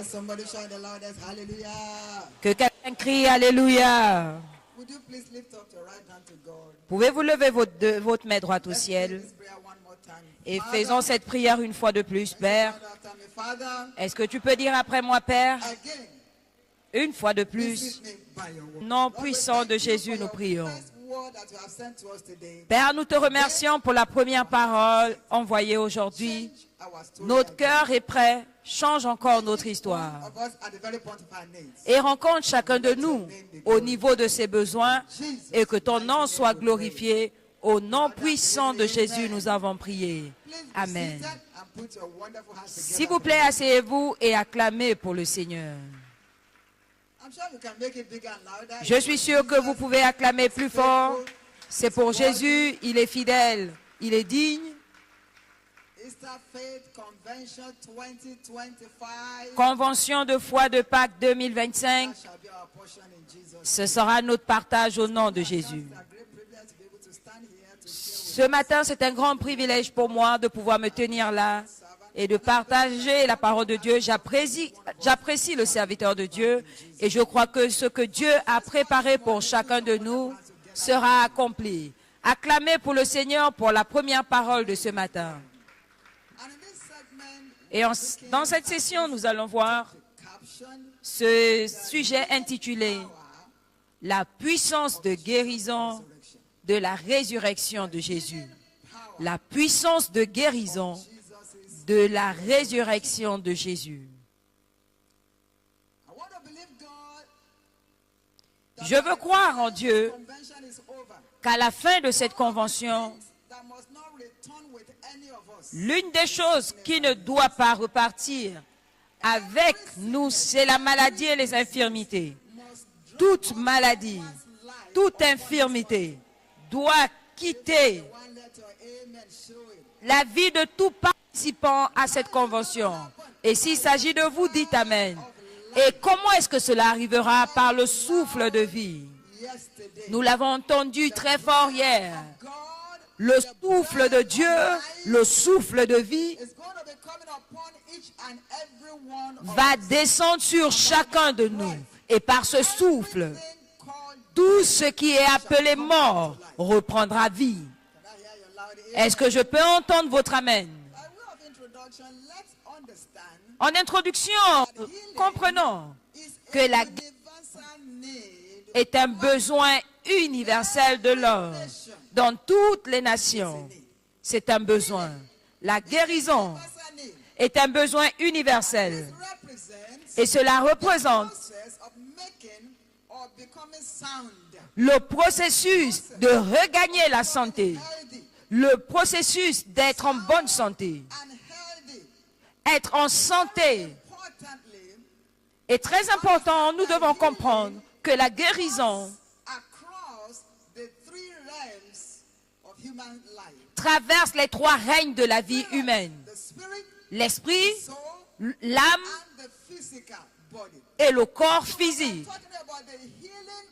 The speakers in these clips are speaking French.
somebody shout the loudest hallelujah. Que quelqu'un crie Alléluia. Would you please lift up your right hand to God? Pouvez-vous lever votre main droite au Let's pray ciel this prayer one more time. et Father, faisons cette prière une fois de plus, Père. after me, Father, Est-ce que tu peux dire après moi, Père, again, une fois de plus, visit me by your word. nom Lord, we puissant thank de you Jésus, for nous your prions. first word that you have sent to us today. Père, nous te remercions pour la première parole envoyée aujourd'hui. Change our story Notre again. cœur est prêt. Change encore notre histoire. Of us at the very point of our needs. Et rencontre chacun de nous au niveau de ses besoins et que ton nom soit glorifié. Au nom puissant de Jésus, nous avons prié. Please be Amen. seated and put your wonderful hands together. S'il vous plaît, asseyez-vous et acclamez pour le Seigneur. I'm sure you can make it bigger and louder. Je suis sûr que vous pouvez acclamer plus fort. C'est pour Jésus, il est fidèle, il est digne. Easter Faith Convention 2025. Convention de foi de Pâques 2025, That shall be our portion in Jesus. ce sera notre partage au nom de Jésus. It's a great privilege to be able to stand here to share Ce matin, c'est un grand privilège pour moi de pouvoir me tenir là et de partager la parole de Dieu. J'apprécie le serviteur de Dieu et je crois que ce que Dieu a préparé pour chacun de nous sera accompli. Acclamez pour le Seigneur pour la première parole de ce matin. And in this segment, Et dans cette session, nous allons voir caption ce sujet intitulé « La puissance de guérison de la résurrection de Jésus ». La puissance de guérison de la résurrection de Jésus. I want to believe God that Je veux croire en Dieu convention is over. qu'à la fin de cette convention, That must not return with any of us. l'une des choses qui ne doit pas repartir avec nous, c'est la maladie et les infirmités. Toute maladie, toute infirmité doit quitter One letter, amen, show it. la vie de tout participant à cette convention. Et s'il s'agit de vous, dites Amen. Et comment est-ce que cela arrivera? Par le souffle de vie. Yesterday, Nous l'avons entendu très fort hier. God Le souffle de Dieu, le souffle de vie, is going to be coming upon each and every one of va descendre sur chacun de nous. Et par ce souffle, everything called. tout ce qui est appelé mort reprendra vie. Can I hear your loud amen? Est-ce que je peux entendre votre Amen? By way of introduction, let's understand En introduction, comprenons is que a la universal need est un besoin universel de l'homme dans toutes les nations. C'est un besoin. La guérison universal need. est un besoin universel. Represents Et cela représente process of making or becoming sound, le processus de regagner la santé, healthy, le processus d'être en bonne santé. and healthy. Être en santé Importantly, est très important. Nous devons comprendre que la guérison across the three realms of human life: traverse les trois règnes de la vie humaine. the spirit, L'esprit, soul, l'âme and the physical body. et le corps physique. Talking about the healing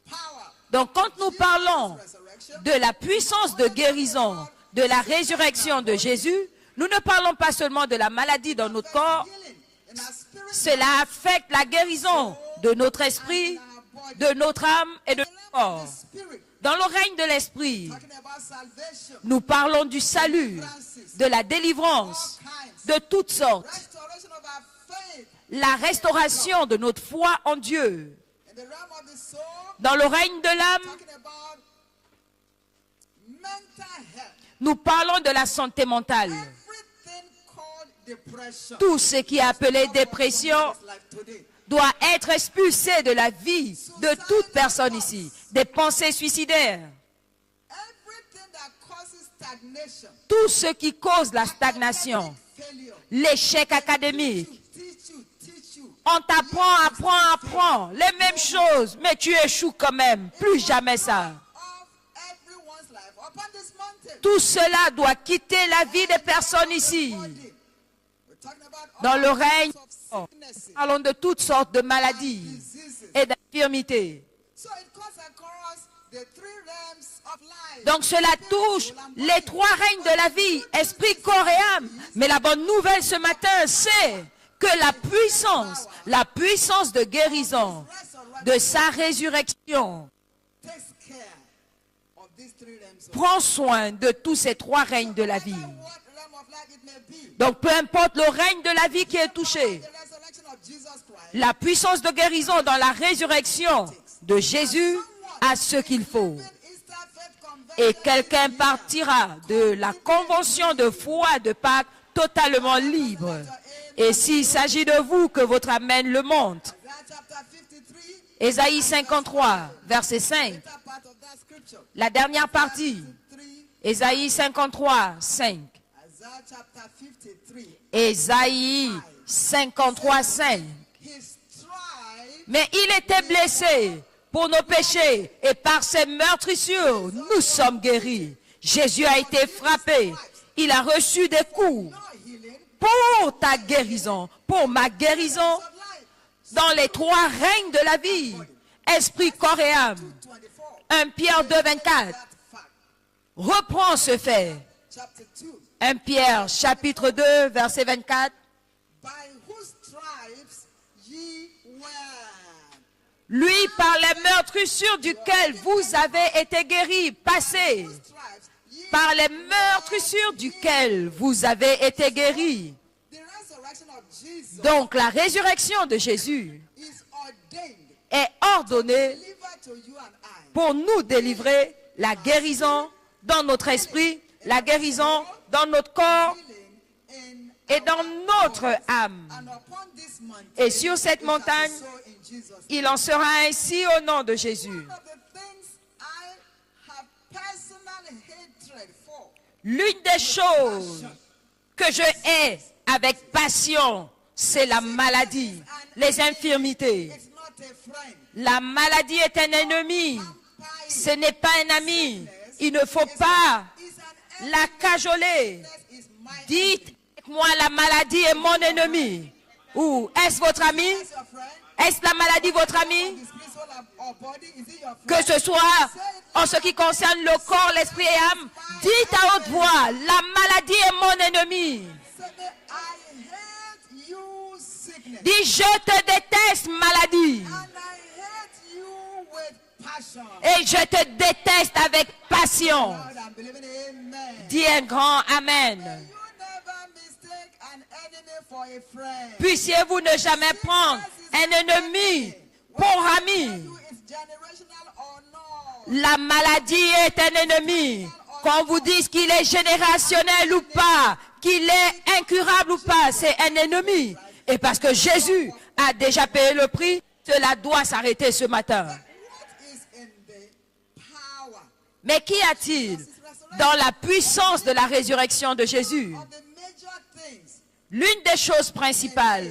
power Donc quand nous parlons resurrection, de la puissance de guérison, de la résurrection de Jésus, nous ne parlons pas seulement de la maladie dans notre corps. healing in our spirit, Cela affecte la guérison de notre esprit, de notre âme et de notre corps. spirit. Dans le règne de l'esprit, Talking about salvation, nous parlons du salut, de la délivrance, de toutes sortes, restoration of our faith. la restauration de notre foi en Dieu. In the realm of the soul, Dans le règne de l'âme, talking about mental health. nous parlons de la santé mentale. Everything called depression. Tout ce qui est appelé dépression Like today. doit être expulsé de la vie de toute personne ici. Des pensées suicidaires, Everything that causes stagnation, tout ce qui cause la stagnation, failure, l'échec académique. teach you. On apprend les mêmes choses, mais tu échoues quand même. Plus jamais ça. Of everyone's life upon this mountain. Tout cela doit quitter la vie des personnes ici. Body. We're talking about Dans all le règne, sorts of sicknesses, parlons de toutes sortes de maladies diseases. et d'infirmités. So it cuts across the three realms of life. Donc cela touche les trois règnes de la vie, esprit, corps et âme. Mais la bonne nouvelle ce matin, c'est que la puissance de guérison de sa résurrection takes care of these three realms of prend soin de tous ces trois règnes de la vie. what realm of life it may be. Donc, peu importe le règne de la vie qui est touché, The resurrection of Jesus Christ la puissance de guérison dans la résurrection de Jésus a ce qu'il faut. Easter faith convention Et quelqu'un partira de la convention de foi de Pâques totalement libre. Et s'il s'agit de vous, que votre Amen le montre. Isaiah chapter 53, Ésaïe 53, verset 5. that part of that scripture. La dernière partie. 3, Ésaïe 53, 5. Isaiah chapter 53. Ésaïe 53, 5. His stripes Mais il était blessé pour nos péchés et par ses meurtrissures, nous sommes guéris. Jésus a été frappé. Il a reçu des coups no healing pour ta guérison, pour ma guérison of life. dans les trois règnes de la vie, esprit, corps et âme. 24. 1 Pierre 2, 24 That fact. reprend ce fait. Chapter 2. 1 Pierre chapitre 2, verset 24. By whose stripes ye were. Lui, par les meurtrissures duquel vous avez été guéris, passez. Stripes ye. Par les meurtrissures duquel vous avez été guéris. The resurrection of Jesus Donc la résurrection de Jésus is ordained, est ordonnée delivered to you and I. pour nous délivrer la guérison dans notre esprit, la guérison dans notre corps Healing et dans notre âme. and upon this mountain. Et sur cette montagne, So in Jesus. il en sera ainsi au nom de Jésus. One of the things I have personal hatred for L'une des choses que je hais avec passion, c'est la maladie, les infirmités. is not a friend. La maladie est un ennemi, Vampire ce n'est pas un ami. Il ne faut pas is an la cajoler. is my Dites avec moi, la maladie est mon ennemi. Ou est-ce votre ami? your friend. Est-ce la maladie votre ami? The spiritual or body, is it your friend? Que ce soit en ce qui concerne le corps, l'esprit et l'âme, dites à haute voix, la maladie est mon ennemi. Say, I hate you sickness. Dis, je te déteste, maladie. And I hate you with passion. Et je te déteste avec passion. Lord, I'm believing amen. Dis un grand Amen. You never mistake an enemy for a friend. Puissiez-vous ne jamais prendre un ennemi pour ami. You is generational or not. La maladie est un ennemi. Qu'on vous dise qu'il est générationnel ou pas, qu'il est incurable ou pas, c'est un ennemi. Et parce que Jésus a déjà payé le prix, cela doit s'arrêter ce matin. What is in the power Mais qu'y a-t-il dans la puissance de la résurrection de Jésus? of the major things L'une des choses principales,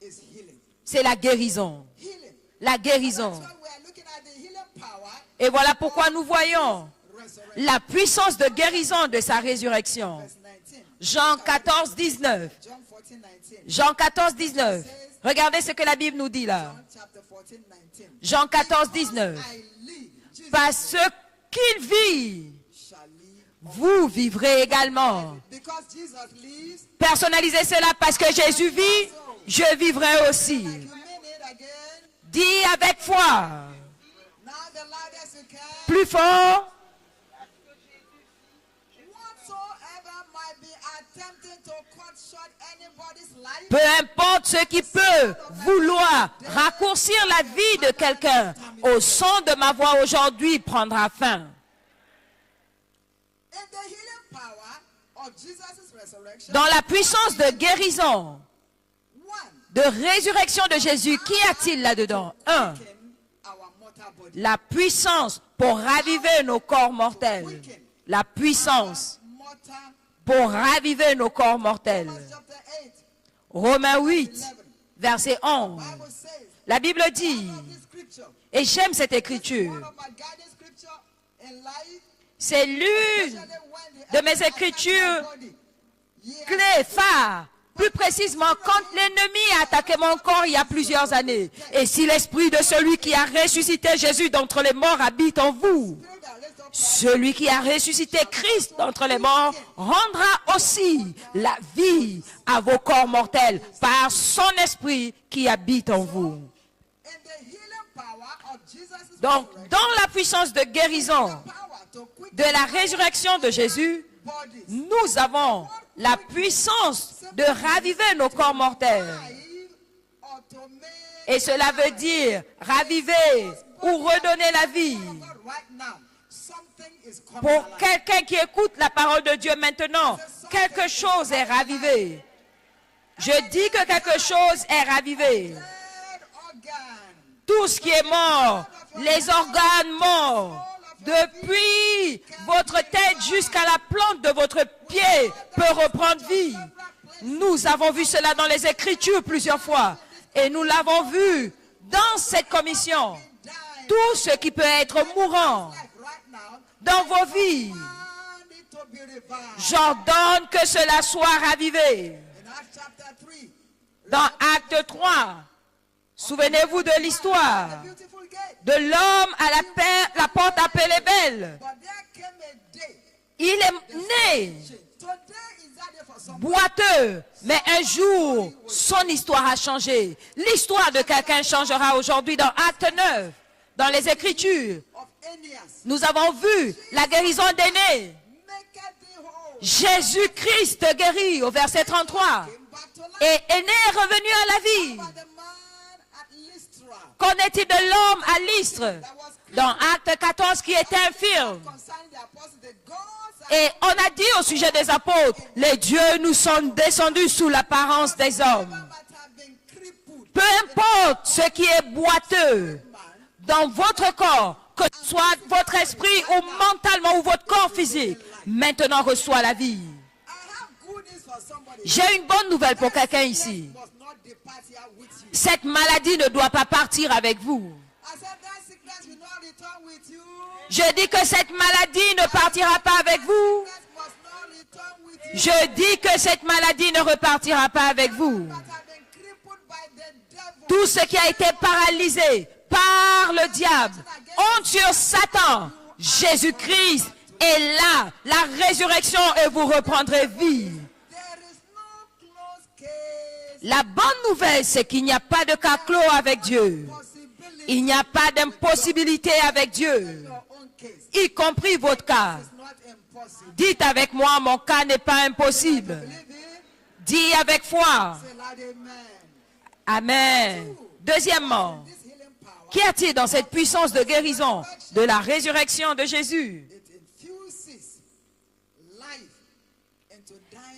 is healing. c'est la guérison. Healing. La guérison. That's why we are looking at the healing power, Et voilà pourquoi nous voyons resurrection. la puissance de guérison de sa résurrection. Verse 19. Jean 14, 19. John 14, 19. Jean 14, 19. Regardez ce que la Bible nous dit là. John chapter 14, 19. Jean 14, 19. I live. Jesus Parce qu'il vit, shall live. vous vivrez également. Because Jesus lives, Personnalisez cela, parce que Jésus vit, je vivrai aussi. you mean it again. Dis avec foi, Now the loudest you can. plus fort, Whatsoever might be attempting to cut short anybody's life, peu importe ce qui peut vouloir raccourcir la vie de quelqu'un, au son de ma voix aujourd'hui prendra fin. in the healing power of Jesus' resurrection, Dans la puissance de guérison, one, de résurrection de Jésus, qu'y a-t-il là-dedans? Un, quicken our mortal body. la puissance pour raviver nos corps mortels. La puissance Mortal. pour raviver nos corps mortels. Romans chapter 8, Romains 8, verset 11. Bible says, La Bible dit, of this scripture, et j'aime cette écriture, one of my guiding scripture in life, c'est l'une especially when de the mes enemy attacks écritures my body. Yeah, clés, phares, Plus précisément, quand l'ennemi a attaqué mon corps il y a plusieurs années. Et si l'esprit de celui qui a ressuscité Jésus d'entre les morts habite en vous, celui qui a ressuscité Christ d'entre les morts rendra aussi la vie à vos corps mortels par son esprit qui habite en vous. Donc, dans la puissance de guérison de la résurrection de Jésus, nous avons la puissance de raviver nos corps mortels. Et cela veut dire raviver ou redonner la vie. Pour quelqu'un qui écoute la parole de Dieu maintenant, quelque chose est ravivé. Je dis que quelque chose est ravivé. Tout ce qui est mort, les organes morts, depuis votre tête jusqu'à la plante de votre pied peut reprendre vie. Nous avons vu cela dans les Écritures plusieurs fois. Et nous l'avons vu dans cette commission. Tout ce qui peut être mourant dans vos vies, j'ordonne que cela soit ravivé. Dans Acte 3, souvenez-vous de l'histoire de l'homme à la porte appelée Belle. Il est né boiteux, mais un jour, son histoire a changé. L'histoire de quelqu'un changera aujourd'hui dans Acte 9, dans les Écritures. Nous avons vu la guérison d'Énée. Jésus-Christ guérit au verset 33. Et Énée est revenu à la vie. Qu'en est-il de l'homme à Lystre, dans Acte 14, qui était infirme? Et on a dit au sujet des apôtres, les dieux nous sont descendus sous l'apparence des hommes. Peu importe ce qui est boiteux dans votre corps, que ce soit votre esprit ou mentalement ou votre corps physique, maintenant reçoit la vie. J'ai une bonne nouvelle pour quelqu'un ici. Cette maladie ne doit pas partir avec vous. Je dis que cette maladie ne partira pas avec vous. Je dis que cette maladie ne repartira pas avec vous. Tout ce qui a été paralysé par le diable, honte sur Satan, Jésus-Christ est là, la résurrection, et vous reprendrez vie. La bonne nouvelle, c'est qu'il n'y a pas de cas clos avec Dieu. Il n'y a pas d'impossibilité avec Dieu, y compris votre cas. Dites avec moi, mon cas n'est pas impossible. Dis avec foi. Amen. Deuxièmement, qu'y a-t-il dans cette puissance de guérison de la résurrection de Jésus?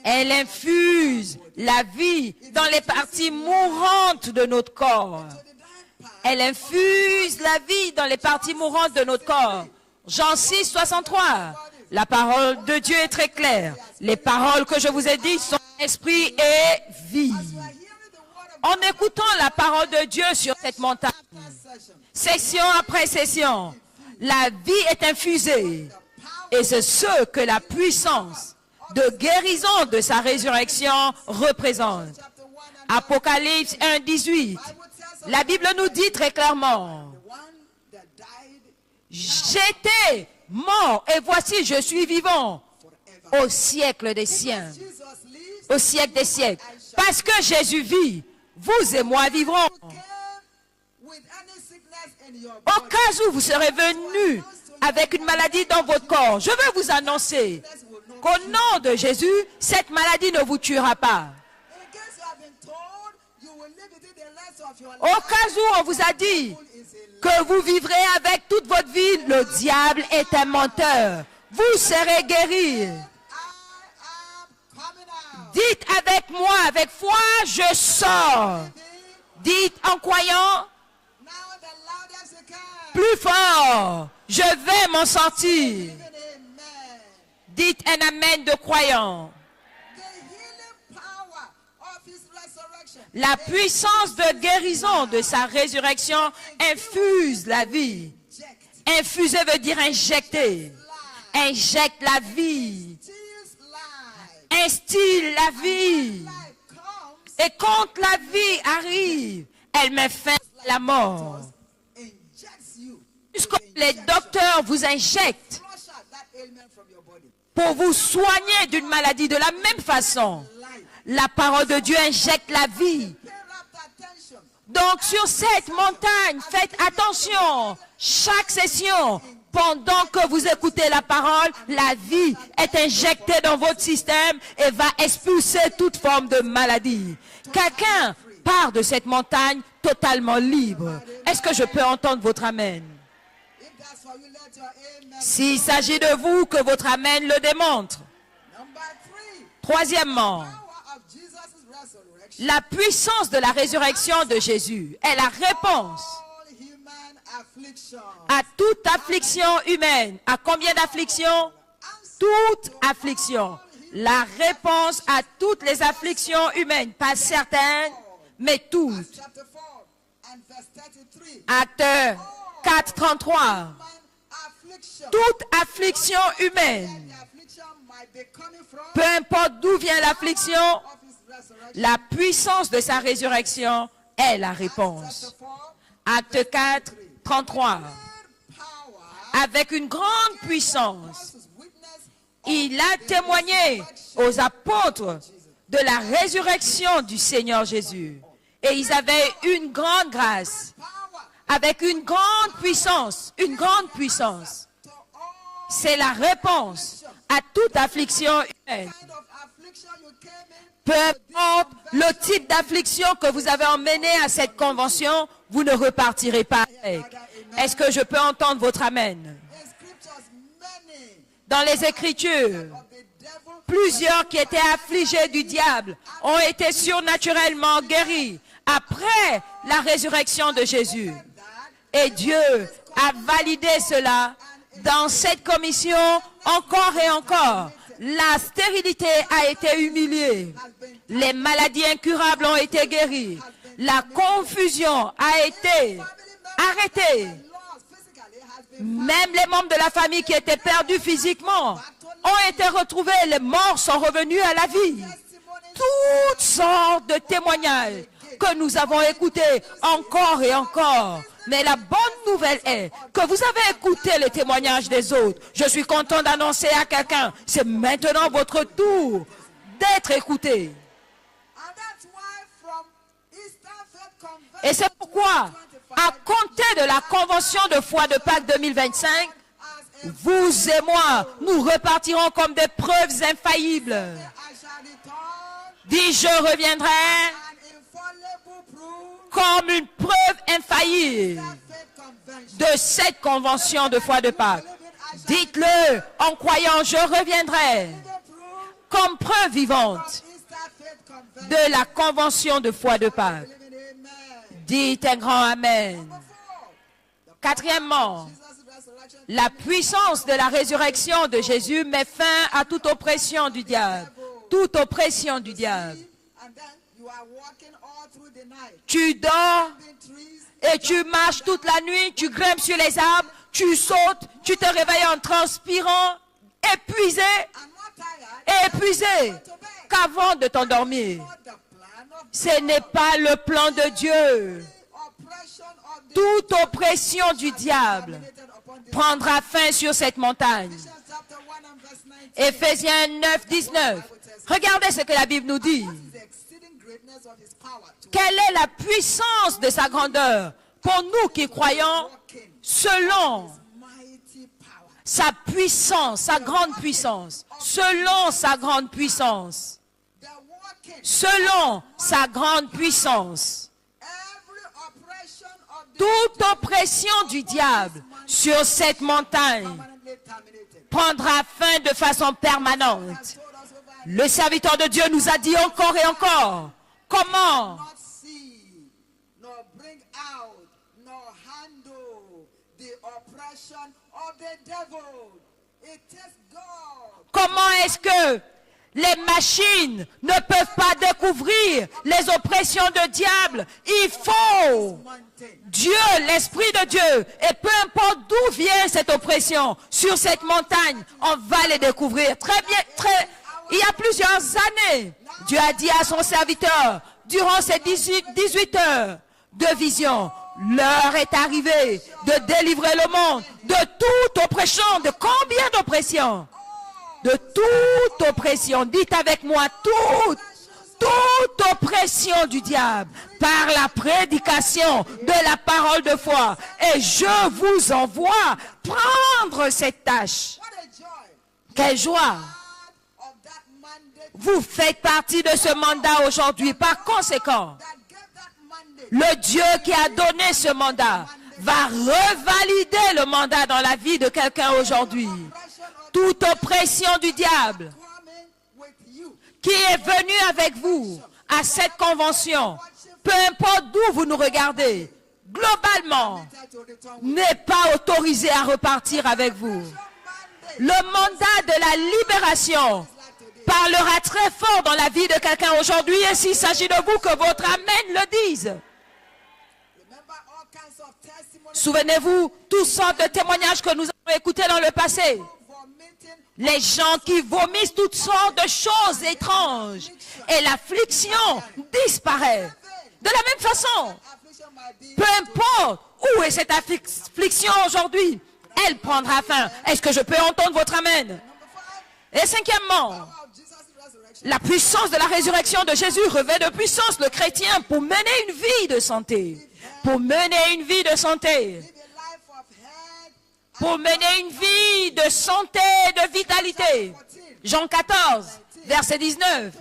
Elle infuse la vie dans les parties mourantes de notre corps. Elle infuse la vie dans les parties mourantes de notre corps. Jean 6, 63. La parole de Dieu est très claire. Les paroles que je vous ai dites sont esprit et vie. En écoutant la parole de Dieu sur cette montagne, session après session, la vie est infusée. Et c'est ce que la puissance de guérison de sa résurrection représente. Apocalypse 1, 18. La Bible nous dit très clairement, j'étais mort et voici je suis vivant au siècle des siècles. Au siècle des siècles. Parce que Jésus vit, vous et moi vivrons. Au cas où vous serez venus avec une maladie dans votre corps, je veux vous annoncer qu'au nom de Jésus, cette maladie ne vous tuera pas. Au cas où on vous a dit que vous vivrez avec toute votre vie, le diable est un menteur. Vous serez guéris. Dites avec moi, avec foi, je sors. Dites en croyant, plus fort, je vais m'en sortir. Dites un amen de croyant. La puissance de guérison de sa résurrection infuse la vie. Infuser veut dire injecter. Injecte la vie. Instille la vie. Et quand la vie arrive, elle met fin à la mort. injects you Puisque les docteurs vous injectent flush out that ailment from your body. pour vous soigner d'une maladie de la même façon, la parole de Dieu injecte la vie. Pay rapt attention. Donc sur cette montagne, faites attention. Chaque session, pendant que vous écoutez la parole, la vie est injectée dans votre système et va expulser toute forme de maladie. Quelqu'un part de cette montagne totalement libre. Est-ce que je peux entendre votre amen? If that's for you, let your amen. S'il s'agit de vous, que votre amen le démontre. Number 3. Troisièmement, Power of Jesus' resurrection. la puissance de la résurrection de Jésus est la réponse All human affliction. à toute affliction humaine. À combien d'afflictions? Toute affliction. La réponse à toutes les afflictions humaines. Pas certaines, mais toutes. Chapter 4 and verse 33. Acte 4, 33. Human affliction. Toute affliction humaine. The affliction might be coming from Peu importe d'où vient l'affliction, of his resurrection. la puissance de sa résurrection est la réponse. Acte 4, 33. Power Avec une grande puissance, is witness il a témoigné aux apôtres de la résurrection du Seigneur Jésus. Et ils avaient une grande grâce, power avec une grande puissance, une grande puissance. to all C'est la réponse à toute affliction humaine. kind of affliction you came in. Peu importe le type d'affliction que vous avez emmené à cette convention, vous ne repartirez pas avec. Est-ce que je peux entendre votre amen? In scriptures, many Dans les Écritures, of the devil plusieurs qui étaient affligés du diable ont été surnaturellement guéris après la résurrection de Jésus. Et Dieu a validé cela dans cette commission encore et encore. La stérilité a été humiliée. Les maladies incurables ont été guéries. La confusion a été arrêtée. lost physically has been Même les membres de la famille qui étaient perdus physiquement ont été retrouvés. Les morts sont revenus à la vie. Toutes sortes de témoignages que nous avons écoutés encore et encore. Mais la bonne nouvelle est que vous avez écouté les témoignages des autres. Je suis content d'annoncer à quelqu'un, c'est maintenant votre tour d'être écouté. and that's why from Eastern Faith Convention Et c'est pourquoi, à compter de la convention de foi de Pâques 2025, as a vous et moi, nous repartirons comme des preuves infaillibles. I shall return Dis, je reviendrai an infallible proof comme une preuve infaillible faith convention. de cette convention de foi de Pâques. Dites-le en croyant, je reviendrai The proof comme preuve vivante Eastern Faith Convention. de la convention de foi de Pâques. Amen. Dites un grand Amen. Four, Quatrièmement, Jesus' resurrection. la puissance de la résurrection de Jésus met fin à toute oppression du diable. Toute oppression du diable. And then you are walking all through the night. Tu dors In trees, et tu marches toute la nuit, tu grimpes sur les arbres, tu sautes, tu te réveilles en transpirant, épuisé I'm not tired. et épuisé qu'avant de t'endormir. Not the plan of Ce n'est pas le plan de Dieu. oppression of the Toute oppression du diable dominated upon the prendra fin sur cette montagne. Ephesians chapter 1 and verse 19. Éphésiens 9, 19. Regardez ce que la Bible nous dit. The exceeding greatness of his power to Quelle est la puissance de sa grandeur pour nous qui croyons selon mighty power. sa puissance, sa grande puissance, selon sa grande puissance, The walking, selon sa grande puissance. every oppression of the Toute oppression du diable sur cette montagne permanently terminated. prendra fin de façon permanente. Told us over Le serviteur de Dieu nous a dit encore et encore comment not see, nor bring out, nor handle the oppression of the devil. It is God. comment est-ce que les machines ne peuvent pas découvrir les oppressions de diable. Il faut Mountain. Dieu, l'Esprit de Dieu. Et peu importe d'où vient cette oppression, sur cette montagne, on va les découvrir. Très bien, il y a plusieurs années, Dieu a dit à son serviteur durant ces 18 heures de vision, l'heure est arrivée de délivrer le monde de toute oppression. De combien d'oppression? De toute oppression. Dites avec moi, toute oppression du diable par la prédication de la parole de foi. Et je vous envoie prendre cette tâche. Quelle joie! Vous faites partie de ce mandat aujourd'hui. Par conséquent, le Dieu qui a donné ce mandat va revalider le mandat dans la vie de quelqu'un aujourd'hui. Toute oppression du diable qui est venu avec vous à cette convention, peu importe d'où vous nous regardez, globalement, n'est pas autorisé à repartir avec vous. Le mandat de la libération parlera très fort dans la vie de quelqu'un aujourd'hui, et s'il s'agit de vous, que votre Amen le dise. Souvenez-vous, toutes sortes de témoignages que nous avons écoutés dans le passé. Les gens qui vomissent toutes sortes de choses étranges. Et l'affliction disparaît. De la même façon, peu importe où est cette affliction aujourd'hui, elle prendra fin. Est-ce que je peux entendre votre Amen? Et cinquièmement, la puissance de la résurrection de Jésus revêt de puissance le chrétien pour mener une vie de santé. Pour mener une vie de santé. Pour mener une vie de santé, de vitalité. Jean 14, verset 19.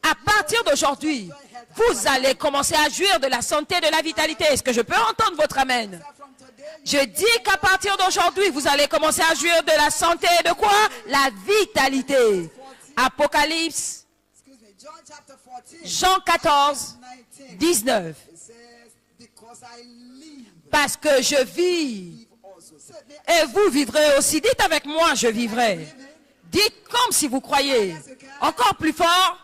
À partir d'aujourd'hui, vous allez commencer à jouir de la santé et de la vitalité. Est-ce que je peux entendre votre Amen? Je dis qu'à partir d'aujourd'hui, vous allez commencer à jouir de la santé et de quoi? La vitalité. Apocalypse, Jean 14, 19. Parce que je vis, et vous vivrez aussi. Dites avec moi, je vivrai. Dites comme si vous croyez. Encore plus fort.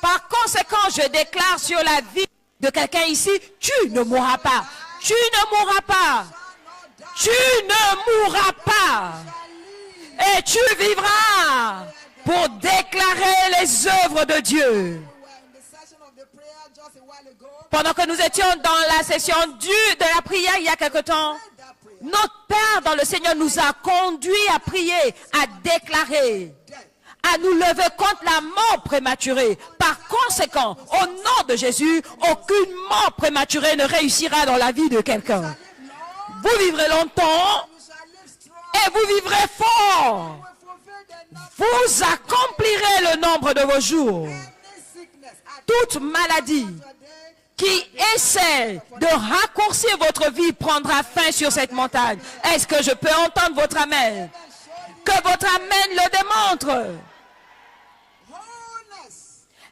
Par conséquent, je déclare sur la vie de quelqu'un ici, tu ne mourras pas. Tu ne mourras pas. Tu ne mourras pas. Et tu vivras pour déclarer les œuvres de Dieu. Pendant que nous étions dans la session de la prière il y a quelque temps, notre Père dans le Seigneur nous a conduits à prier, à déclarer, à nous lever contre la mort prématurée. Par conséquent, au nom de Jésus, aucune mort prématurée ne réussira dans la vie de quelqu'un. Vous vivrez longtemps et vous vivrez fort. Vous accomplirez le nombre de vos jours. Toute maladie qui essaie de raccourcir votre vie prendra fin sur cette montagne. Est-ce que je peux entendre votre Amen? Que votre Amen le démontre.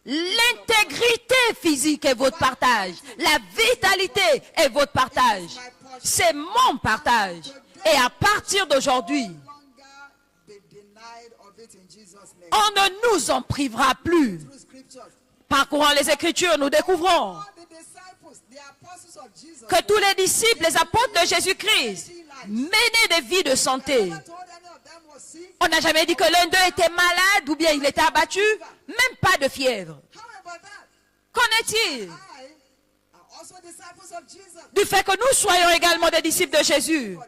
L'intégrité physique est votre partage. La vitalité est votre partage. C'est mon partage. Et à partir d'aujourd'hui, on ne nous en privera plus. Parcourant les Écritures, nous découvrons que tous les disciples, les apôtres de Jésus-Christ, menaient des vies de santé. On n'a jamais dit que l'un d'eux était malade ou bien il était abattu, même pas de fièvre. Qu'en est-il du fait que nous soyons également des disciples de Jésus?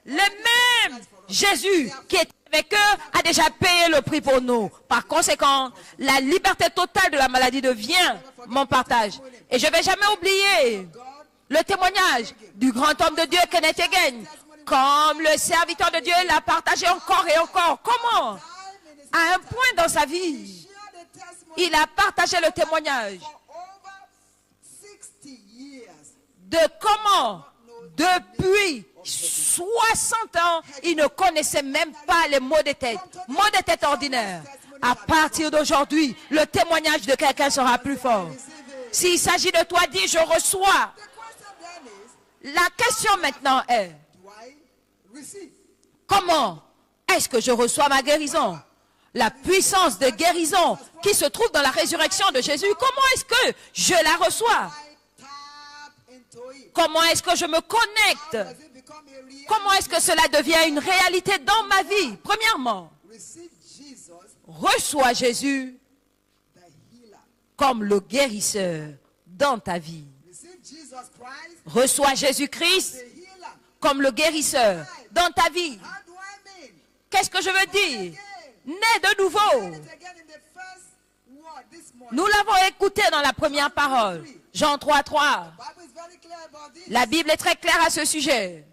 Le même Jésus qui est avec eux a déjà payé le prix pour nous. Par conséquent, la liberté totale de la maladie devient mon partage. Et je ne vais jamais oublier le témoignage du grand homme de Dieu, Kenneth Hagin. Comme le serviteur de Dieu l'a partagé encore et encore. Comment? À un point dans sa vie, il a partagé le témoignage de comment, depuis 60 ans, il ne connaissait même pas les maux de tête ordinaires. À partir d'aujourd'hui, le témoignage de quelqu'un sera plus fort. S'il s'agit de toi, dis je reçois. La question maintenant est, comment est-ce que je reçois ma guérison? La puissance de guérison qui se trouve dans la résurrection de Jésus, comment est-ce que je la reçois? Comment est-ce que je me connecte? Comment est-ce que cela devient une réalité dans ma vie? Premièrement, reçois Jésus, comme le guérisseur dans ta vie. Receive Jesus Christ, Reçois Jésus-Christ the healer. comme le guérisseur dans ta vie. How do I mean? Qu'est-ce que je veux dire? Né de nouveau. Read it again in the first word this morning. Nous l'avons écouté dans la première parole. Jean 3, 3. Bible is very clear about this. La Bible est très claire à ce sujet.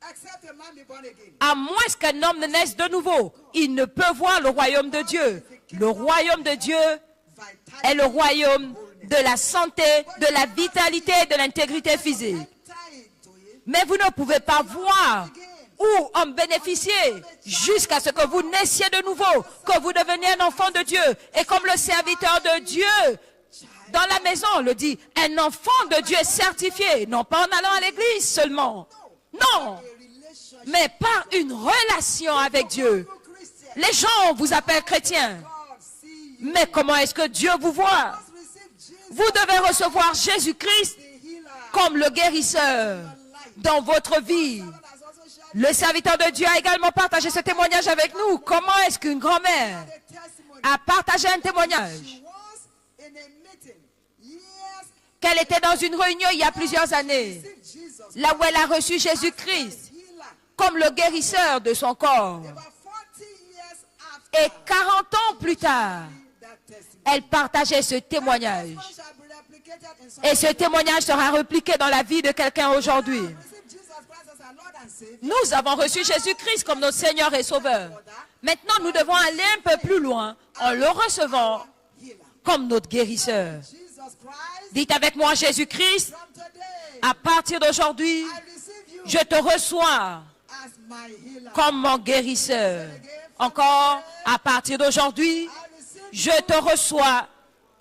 Except a man be born again. À moins qu'un homme ne naisse de nouveau, il ne peut voir le royaume de Dieu. Le royaume de Dieu Vitality. est le royaume de la santé, de la vitalité et de l'intégrité physique. Enter into it. Mais vous ne pouvez pas voir ou en bénéficier jusqu'à ce que vous naissiez de nouveau, que vous deveniez un enfant de Dieu. Et comme le serviteur de Dieu dans la maison le dit, un enfant de Dieu est certifié, non pas en allant à l'église seulement. Non, A relationship. mais par une relation avec Dieu. Christian. Les gens vous appellent chrétiens. God see you. Mais comment est-ce que Dieu vous voit? Receive Jesus, Vous devez recevoir Jésus-Christ the healer. comme le guérisseur dans votre vie. God has also shared Le serviteur de Dieu a également partagé ce témoignage avec nous. Comment est-ce qu'une grand-mère the testimony. a partagé un témoignage? She was in a meeting years. Qu'elle était dans une réunion il y a plusieurs années, Receive Jesus. là où elle a reçu Jésus-Christ Healer. comme le guérisseur de son corps. About 40 years after Et 40 ans plus tard, that testimony. elle partageait ce témoignage. Testimony shall be replicated in some. Et ce témoignage sera répliqué dans la vie de quelqu'un aujourd'hui. Receive Jesus Christ as our Lord and Savior. Nous avons reçu Jésus-Christ comme notre Seigneur et Sauveur. Maintenant, nous devons aller un peu plus loin en le recevant Healer. comme notre guérisseur. Jesus Christ. Dites avec moi, Jésus-Christ, From today, à partir d'aujourd'hui, I receive you je te reçois as my healer. comme mon guérisseur. Encore, à partir d'aujourd'hui, I receive je te reçois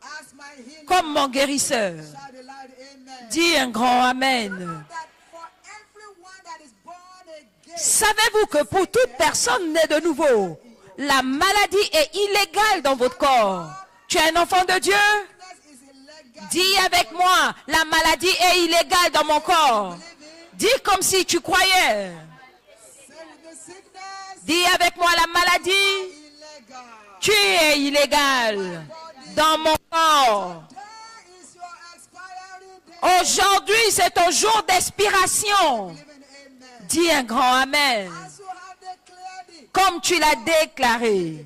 as my healer. comme mon guérisseur. Shout aloud, amen. Dis un grand Amen. That for everyone that is born again, Savez-vous que pour toute personne née de nouveau, la maladie est illégale dans votre corps? Tu es un enfant de Dieu? sickness is illegal. Dis avec moi, la maladie est illégale dans mon corps. Dis comme si tu croyais. Say with the sickness, Dis avec moi, la maladie, illegal. tu es illégal dans mon corps. There is your expiry date. Aujourd'hui, c'est ton jour d'expiration. Even amen. Dis un grand Amen. As you have declared it, Comme tu l'as déclaré,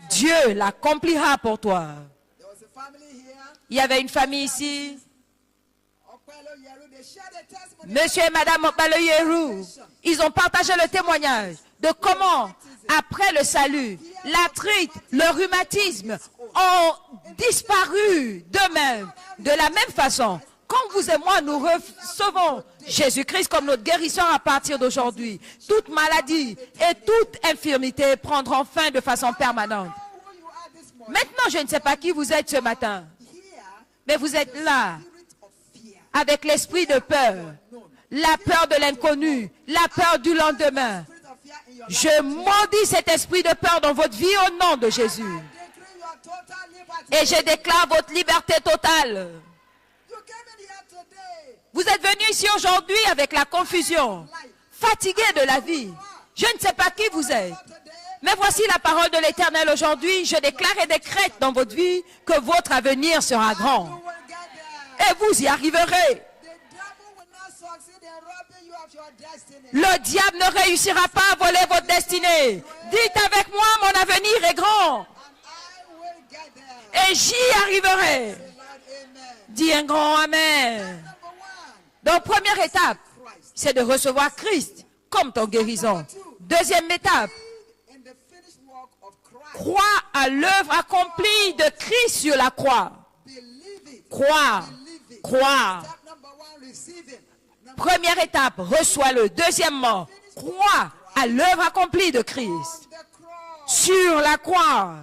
Dieu l'accomplira pour toi. there was a family here. Il y avait une famille ici, Okpelo Yeru, they shared a testimony. Monsieur et Madame Okbaloyeru. Ils ont partagé le témoignage de comment, après le salut, l'arthrite, le rhumatisme ont disparu d'eux-mêmes. De la même façon, quand vous et moi, nous recevons Jésus-Christ comme notre guérisseur à partir d'aujourd'hui, toute maladie et toute infirmité prendront fin de façon permanente. Know who you are this morning. Maintenant, je ne sais pas qui vous êtes ce matin, Here, mais vous êtes là spirit of fear. avec l'esprit de peur, la peur de l'inconnu, la peur du lendemain. Spirit of fear in your life. Je maudis cet esprit de peur dans votre vie au nom de Jésus. Decree your total liberty. Et je déclare votre liberté totale. You came in here today. Vous êtes venus ici aujourd'hui avec la confusion, fatigué de la vie. Je ne sais pas qui vous êtes. Today, Mais voici la parole de l'Éternel aujourd'hui. Je déclare et décrète dans votre vie que votre avenir sera you grand. will get there. Et vous y arriverez. The devil will not succeed in robbing you of your destiny. Le diable ne réussira pas à voler votre destinée. Dites avec moi, mon avenir est grand. And I will get there. Et j'y arriverai. Lord, amen. Dis un grand Amen. Number one, Donc, première étape, c'est de recevoir Christ comme ton guérison. Deuxième étape, in the finished work of Christ. crois à l'œuvre accomplie de Christ sur la croix. Believe it. Croire, Believe it. croire. Step number one, receive it. Number Première étape, reçois-le. Deuxièmement, crois à l'œuvre accomplie de Christ on the cross. sur la croix.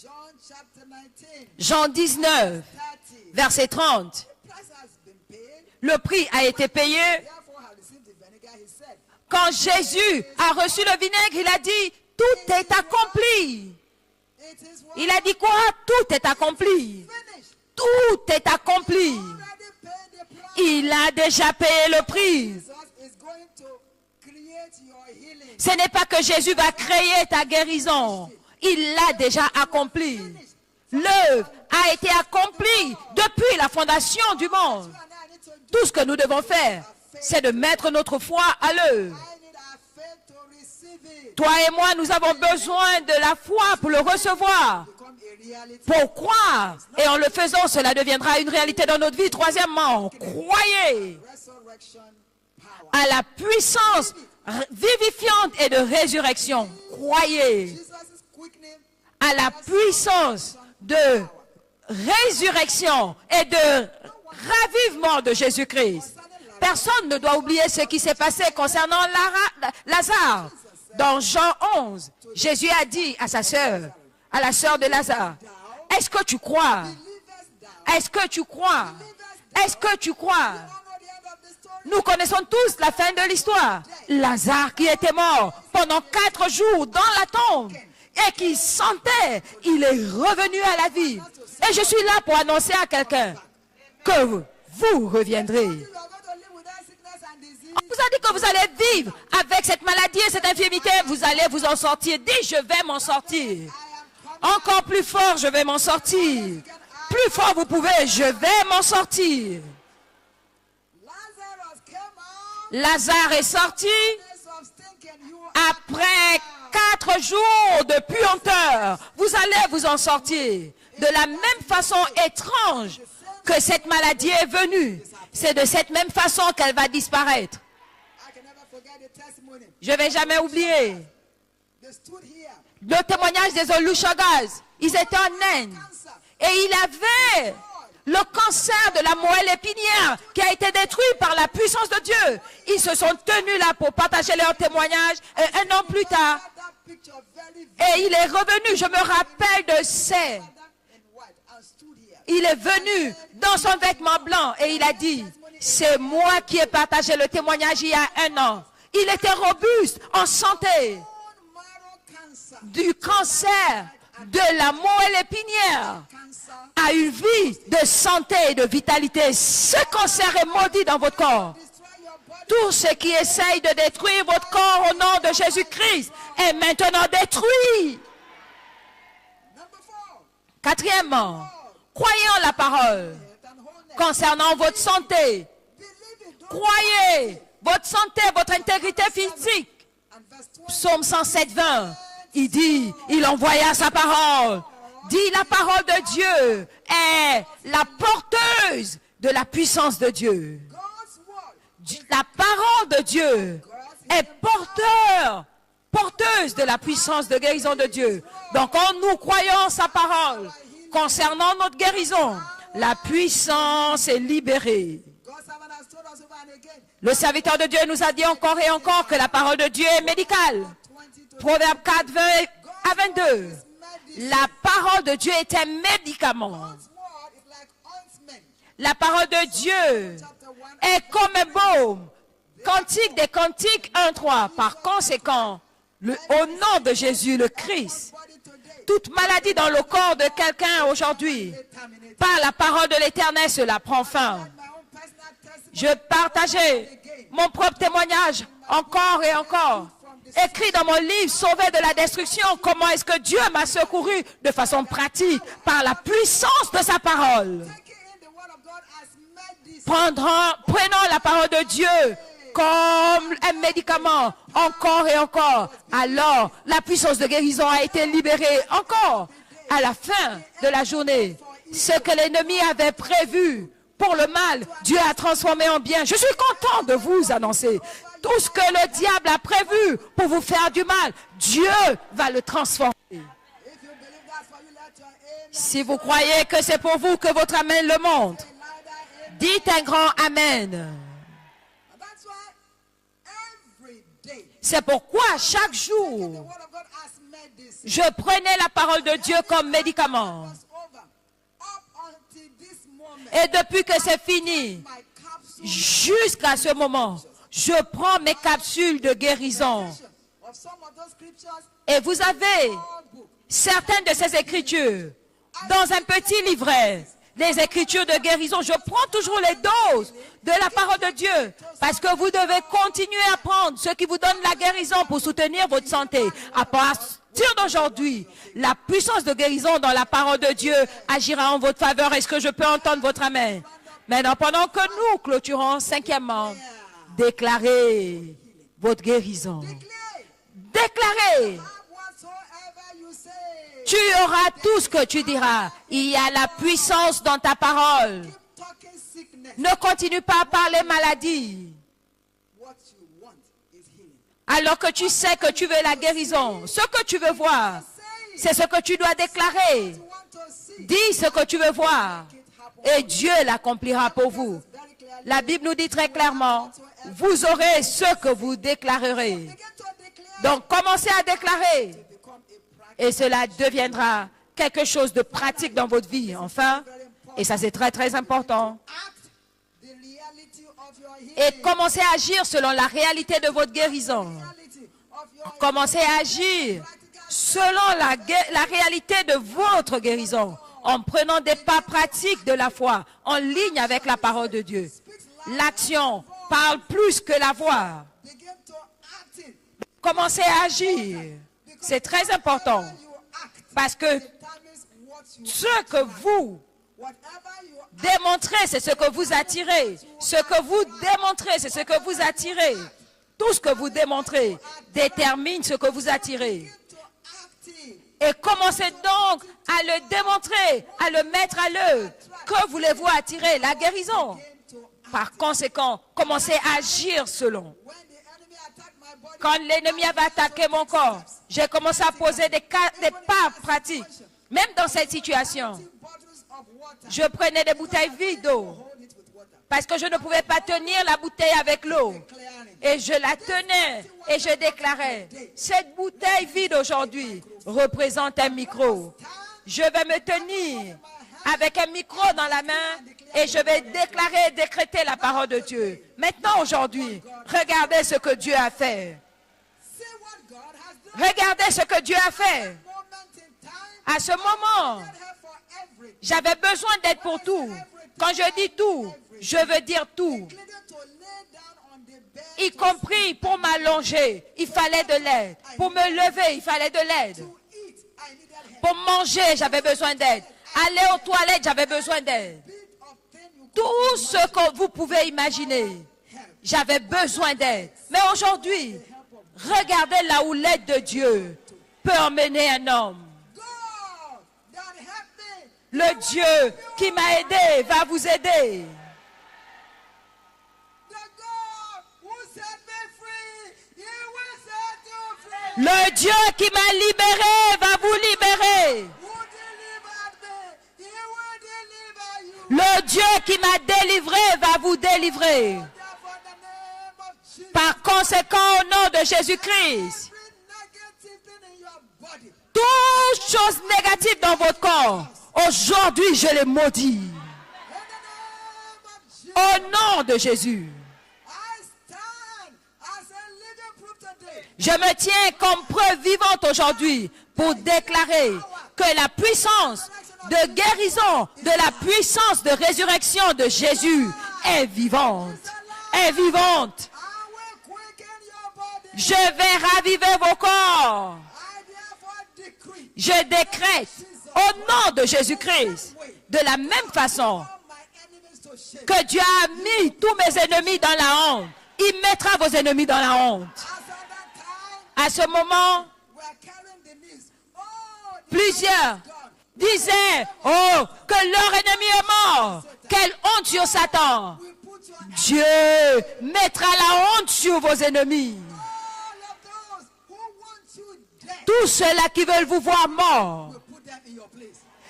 John chapter 19, Jean 19, 30. verset 30. The price has been paid. Le prix a été payé. Therefore, I received the vinegar. He said, Quand Jésus a reçu le vinaigre, il a dit, tout est accompli. it is what Il a dit quoi? Tout est accompli. finished. Tout est accompli. Already paid the price. Il a déjà payé le prix. Jesus is going to create your healing. Ce n'est pas que Jésus va créer ta guérison. Il l'a déjà accompli. L'œuvre a été accomplie depuis la fondation du monde. Tout ce que nous devons faire, c'est de mettre notre foi à l'œuvre. Toi et moi, nous avons besoin de la foi pour le recevoir, pour croire. Et en le faisant, cela deviendra une réalité dans notre vie. Troisièmement, croyez à la puissance vivifiante et de résurrection. Croyez à la puissance de résurrection et de ravivement de Jésus-Christ. Personne ne doit oublier ce qui s'est passé concernant Lazare. Dans Jean 11, Jésus a dit à sa sœur, à la sœur de Lazare, « Est-ce que tu crois? Est-ce que tu crois? Est-ce que tu crois ?» Nous connaissons tous la fin de l'histoire. Lazare qui était mort pendant 4 jours dans la tombe et qui sentait, il est revenu à la vie. Et je suis là pour annoncer à quelqu'un que vous reviendrez. On vous a dit que vous allez vivre avec cette maladie et cette infirmité. Vous allez vous en sortir. Dis, je vais m'en sortir. Encore plus fort, je vais m'en sortir. Plus fort vous pouvez, je vais m'en sortir. Lazare est sorti après 4 jours de puanteur. Vous allez vous en sortir. De la même façon étrange que cette maladie est venue, c'est de cette même façon qu'elle va disparaître. Je ne vais jamais oublier le témoignage des Olusogas. Ils étaient en Inde et il avait le cancer de la moelle épinière qui a été détruit par la puissance de Dieu. Ils se sont tenus là pour partager leur témoignage et 1 an plus tard, et il est revenu, je me rappelle de ces. Il est venu dans son vêtement blanc et il a dit, c'est moi qui ai partagé le témoignage il y a 1 an. Il était robuste, en santé, du cancer de la moelle épinière à une vie de santé et de vitalité. Ce cancer est maudit dans votre corps. Tout ce qui essaye de détruire votre corps au nom de Jésus-Christ est maintenant détruit. 4e, croyez en la parole concernant votre santé. Croyez votre santé, votre intégrité physique. Psaume 107, 20, il dit, il envoya sa parole. Dit, la parole de Dieu est la porteuse de la puissance de Dieu. La parole de Dieu est porteuse de la puissance de guérison de Dieu. Donc, quand nous croyons sa parole concernant notre guérison, la puissance est libérée. Le serviteur de Dieu nous a dit encore et encore que la parole de Dieu est médicale. Proverbe 4, 20 à 22. La parole de Dieu est un médicament. La parole de Dieu est comme un baume. Cantique des Cantiques 1, 3. Par conséquent, au nom de Jésus le Christ, toute maladie dans le corps de quelqu'un aujourd'hui, par la parole de l'Éternel, cela prend fin. Je partageais mon propre témoignage encore et encore. Écrit dans mon livre, Sauvé de la destruction, comment est-ce que Dieu m'a secouru de façon pratique par la puissance de sa parole. Prenons la parole de Dieu comme un médicament, encore et encore. Alors, la puissance de guérison a été libérée encore à la fin de la journée. Ce que l'ennemi avait prévu pour le mal, Dieu a transformé en bien. Je suis content de vous annoncer. Tout ce que le diable a prévu pour vous faire du mal, Dieu va le transformer. Si vous croyez que c'est pour vous que votre amen le montre, dites un grand amen. C'est pourquoi chaque jour, je prenais la parole de Dieu comme médicament. Et depuis que c'est fini, jusqu'à ce moment, je prends mes capsules de guérison. Et vous avez certaines de ces écritures dans un petit livret. Les écritures de guérison, je prends toujours les doses de la parole de Dieu. Parce que vous devez continuer à prendre ce qui vous donne la guérison pour soutenir votre santé. À partir partir d'aujourd'hui, la puissance de guérison dans la parole de Dieu agira en votre faveur. Est-ce que je peux entendre votre amen? Maintenant, pendant que nous clôturons, cinquièmement, déclarez votre guérison. Déclarez. Tu auras tout ce que tu diras. Il y a la puissance dans ta parole. Ne continue pas à parler maladie. Alors que tu sais que tu veux la guérison. Ce que tu veux voir, c'est ce que tu dois déclarer. Dis ce que tu veux voir. Et Dieu l'accomplira pour vous. La Bible nous dit très clairement, vous aurez ce que vous déclarerez. Donc commencez à déclarer. Et cela deviendra quelque chose de pratique dans votre vie. Enfin, et ça c'est très très important. Et commencez à agir selon la réalité de votre guérison. Commencez à agir selon la réalité de votre guérison. En prenant des pas pratiques de la foi, en ligne avec la parole de Dieu. L'action parle plus que la voix. Commencez à agir. C'est très important. Parce que ce que vous démontrez, c'est ce que vous attirez. Ce que vous démontrez, c'est ce que vous attirez. Tout ce que vous démontrez détermine ce que vous attirez. Et commencez donc à le démontrer, à le mettre à l'œuvre. Que voulez-vous attirer? La guérison. Par conséquent, commencez à agir selon. Quand l'ennemi avait attaqué mon corps, j'ai commencé à poser des pas pratiques. Même dans cette situation, je prenais des bouteilles vides d'eau. Parce que je ne pouvais pas tenir la bouteille avec l'eau. Et je la tenais et je déclarais, cette bouteille vide aujourd'hui représente un micro. Je vais me tenir avec un micro dans la main et je vais déclarer et décréter la parole de Dieu. Maintenant, aujourd'hui, regardez ce que Dieu a fait. Regardez ce que Dieu a fait. À ce moment, j'avais besoin d'aide pour tout. Quand je dis tout, je veux dire tout. Y compris pour m'allonger, il fallait de l'aide. Pour me lever, il fallait de l'aide. Pour manger, j'avais besoin d'aide. Aller aux toilettes, j'avais besoin d'aide. Tout ce que vous pouvez imaginer, j'avais besoin d'aide. Mais aujourd'hui, regardez là où l'aide de Dieu peut emmener un homme. Le Dieu qui m'a aidé va vous aider. Le Dieu qui m'a libéré va vous libérer. Le Dieu qui m'a délivré va vous délivrer. Par conséquent, au nom de Jésus-Christ, toute chose négative dans votre corps, aujourd'hui je les maudis. Au nom de Jésus. Je me tiens comme preuve vivante aujourd'hui pour déclarer que la puissance de guérison, de la puissance de résurrection de Jésus est vivante. Est vivante. Je vais raviver vos corps. Je décrète au nom de Jésus-Christ, de la même façon que Dieu a mis tous mes ennemis dans la honte, il mettra vos ennemis dans la honte. À ce moment, plusieurs disaient, oh, que leur ennemi est mort. Quelle honte sur Satan. Dieu mettra la honte sur vos ennemis. Tous ceux-là qui veulent vous voir mort,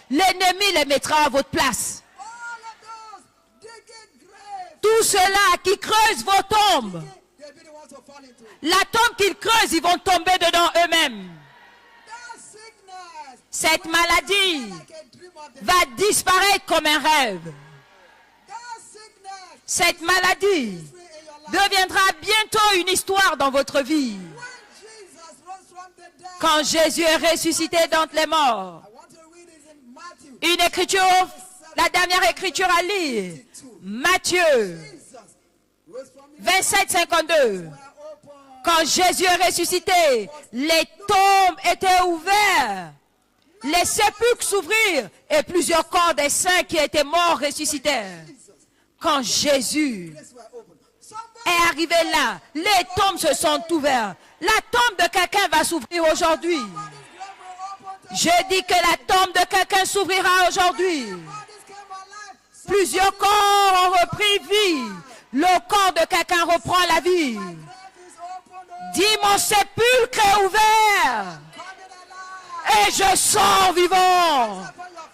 l'ennemi les mettra à votre place. Tous ceux-là qui creusent vos tombes, la tombe qu'ils creusent, ils vont tomber dedans eux-mêmes. Cette maladie va disparaître comme un rêve. Cette maladie deviendra bientôt une histoire dans votre vie. Quand Jésus est ressuscité d'entre les morts, une écriture, la dernière écriture à lire, Matthieu 27, 52. Quand Jésus est ressuscité, les tombes étaient ouvertes, les sépulcres s'ouvrirent et plusieurs corps des saints qui étaient morts ressuscitèrent. Quand Jésus est arrivé là, les tombes se sont ouvertes. La tombe de quelqu'un va s'ouvrir aujourd'hui. Je dis que la tombe de quelqu'un s'ouvrira aujourd'hui. Plusieurs corps ont repris vie. Le corps de quelqu'un reprend la vie. Dis, mon sépulcre est ouvert. Et je sors vivant.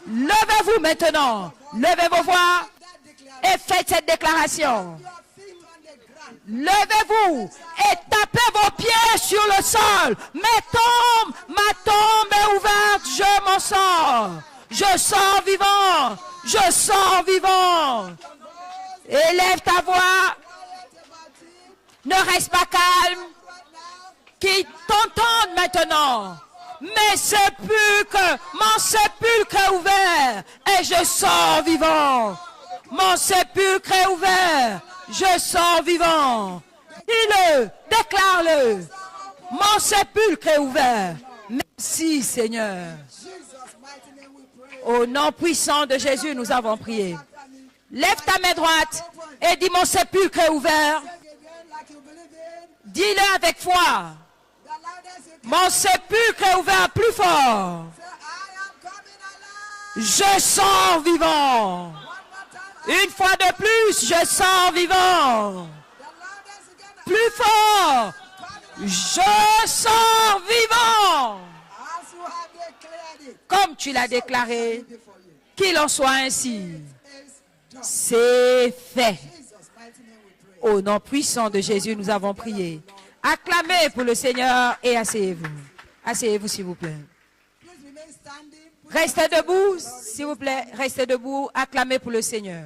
Levez-vous maintenant. Levez vos voix et faites cette déclaration. Levez-vous et tapez vos pieds sur le sol. Ma tombe est ouverte, je m'en sors. Je sors vivant. Je sors vivant. Élève ta voix. Ne reste pas calme. Qui t'entendent maintenant. Mes sépulcres, mon sépulcre est ouvert et je sors vivant. Mon sépulcre est ouvert, je sors vivant. Dis-le, déclare-le. Mon sépulcre est ouvert. Merci Seigneur. Au nom puissant de Jésus, nous avons prié. Lève ta main droite et dis mon sépulcre est ouvert. Dis-le avec foi. Mon sépulcre est ouvert plus fort. Je sors vivant. Une fois de plus, je sors vivant. Plus fort. Je sors vivant. Comme tu l'as déclaré, qu'il en soit ainsi. C'est fait. Au nom puissant de Jésus, nous avons prié. Acclamez pour le Seigneur et asseyez-vous. Asseyez-vous, s'il vous plaît. Restez debout, s'il vous plaît. Restez debout. Acclamez pour le Seigneur.